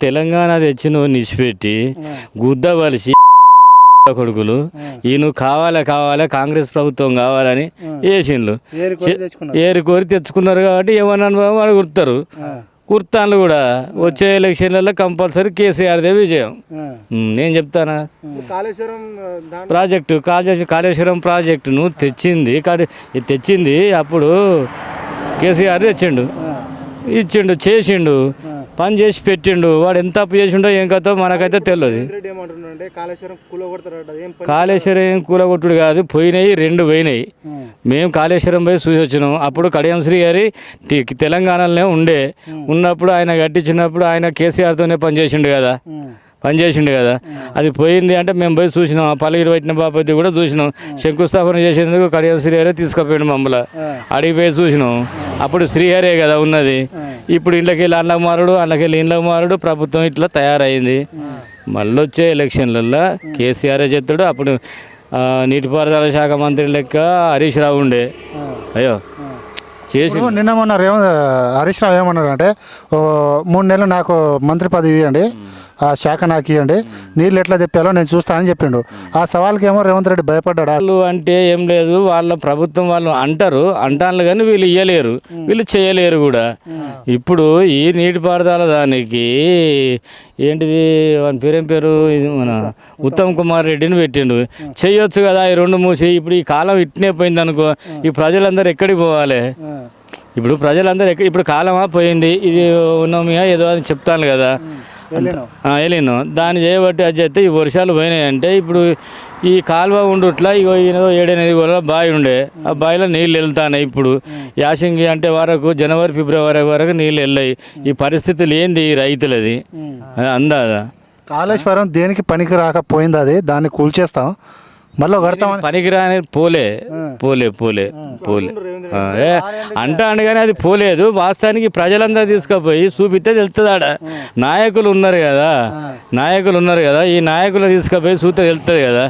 తెలంగాణ తెచ్చి నువ్వు నిలిచిపెట్టి గుద్ద వలిసి కొడుకులు ఈ నువ్వు కావాలా కాంగ్రెస్ ప్రభుత్వం కావాలని వేసిండ్రు. ఏరి కోరి తెచ్చుకున్నారు కాబట్టి ఏమన్నా వాడు కుడతారు. కుర్తాన్లు కూడా వచ్చే ఎలక్షన్లలో కంపల్సరీ కేసీఆర్దే విజయం. నేను చెప్తానా, కాళేశ్వరం ప్రాజెక్టును తెచ్చింది అప్పుడు కేసీఆర్ ఇచ్చిండు చేసిండు, పని చేసి పెట్టిండు. వాడు ఎంత అప్పు చేసిండో ఏం కథో మనకైతే తెలియదు. కాళేశ్వరం ఏం కూలగొట్టుడు కాదు, పోయినాయి 2 పోయినాయి. మేము కాళేశ్వరం పోయి చూసి వచ్చినాం. అప్పుడు కడియం శ్రీ గారి తెలంగాణలోనే ఉన్నప్పుడు ఆయన కట్టించినప్పుడు ఆయన కేసీఆర్తోనే పనిచేసిండు కదా. అది పోయింది అంటే మేము పోయి చూసినాం. పల్లగిరి పెట్టిన బాపతి కూడా చూసినాం. శంకుస్థాపన చేసేందుకు కడియం శ్రీహరే తీసుకుపోయాడు మమ్మల్ని. అడిగి పోయి చూసినాం. అప్పుడు శ్రీహరే కదా ఉన్నది. ఇప్పుడు ఇంట్లోకి వెళ్ళి అండ్లకు మారుడు ప్రభుత్వం ఇట్లా తయారైంది. మళ్ళీ వచ్చే ఎలక్షన్లలో కేసీఆర్ చెప్తాడు. అప్పుడు నీటిపారుదల శాఖ మంత్రి లెక్క హరీష్ రావు ఉండే. అయ్యో చేసి నిన్న మొన్న హరీష్ రావు ఏమన్నారు అంటే 3 నెలలు నాకు మంత్రి పదవి ఇవ్వండి, ఆ శాఖ నాకు ఇవ్వండి, నీళ్ళు ఎట్లా తెప్పాలో నేను చూస్తానని చెప్పిండు. ఆ సవాల్కి ఏమో రేవంత్ రెడ్డి భయపడ్డాడు. వాళ్ళు అంటే ఏం లేదు, వాళ్ళ ప్రభుత్వం వాళ్ళు అంటారు కానీ వీళ్ళు ఇవ్వలేరు, వీళ్ళు చేయలేరు కూడా. ఇప్పుడు ఈ నీటిపారుదల దానికి ఏంటిది వాని పేరు మన ఉత్తమ్ కుమార్ రెడ్డిని పెట్టిండు. చేయొచ్చు కదా ఈ 2 మూసి. ఇప్పుడు ఈ కాలం ఇట్నే పోయింది అనుకో, ఈ ప్రజలందరూ ఎక్కడికి పోవాలి? ఇప్పుడు ప్రజలందరూ ఇప్పుడు కాలమా పోయింది, ఇది ఉన్నామియా ఏదో అని చెప్తాను కదా, వెళ్ళిను దాన్ని చేయబట్టి అది చేస్తే ఈ వర్షాలు పోయినాయంటే ఇప్పుడు ఈ కాలువ ఉండుట్లా 7-8 గోళ బావి ఉండే, ఆ బావిలో నీళ్ళు వెళ్తాయి. ఇప్పుడు యాసంగి అంటే వరకు జనవరి ఫిబ్రవరి వరకు నీళ్ళు వెళ్ళాయి. ఈ పరిస్థితులు ఏంది ఈ రైతులది అందాదా? కాళేశ్వరం దేనికి పనికి రాకపోయింది, అది దాన్ని కూల్చేస్తాం మళ్ళీ కడతామని. పనికిరాని పోలే అంటాను కానీ అది పోలేదు. వాస్తవానికి ప్రజలందరూ తీసుకుపోయి చూపిస్తే తెలుస్తుంది. ఆడ నాయకులు ఉన్నారు కదా, ఈ నాయకులు తీసుకుపోయి చూస్తే తెలుస్తుంది కదా.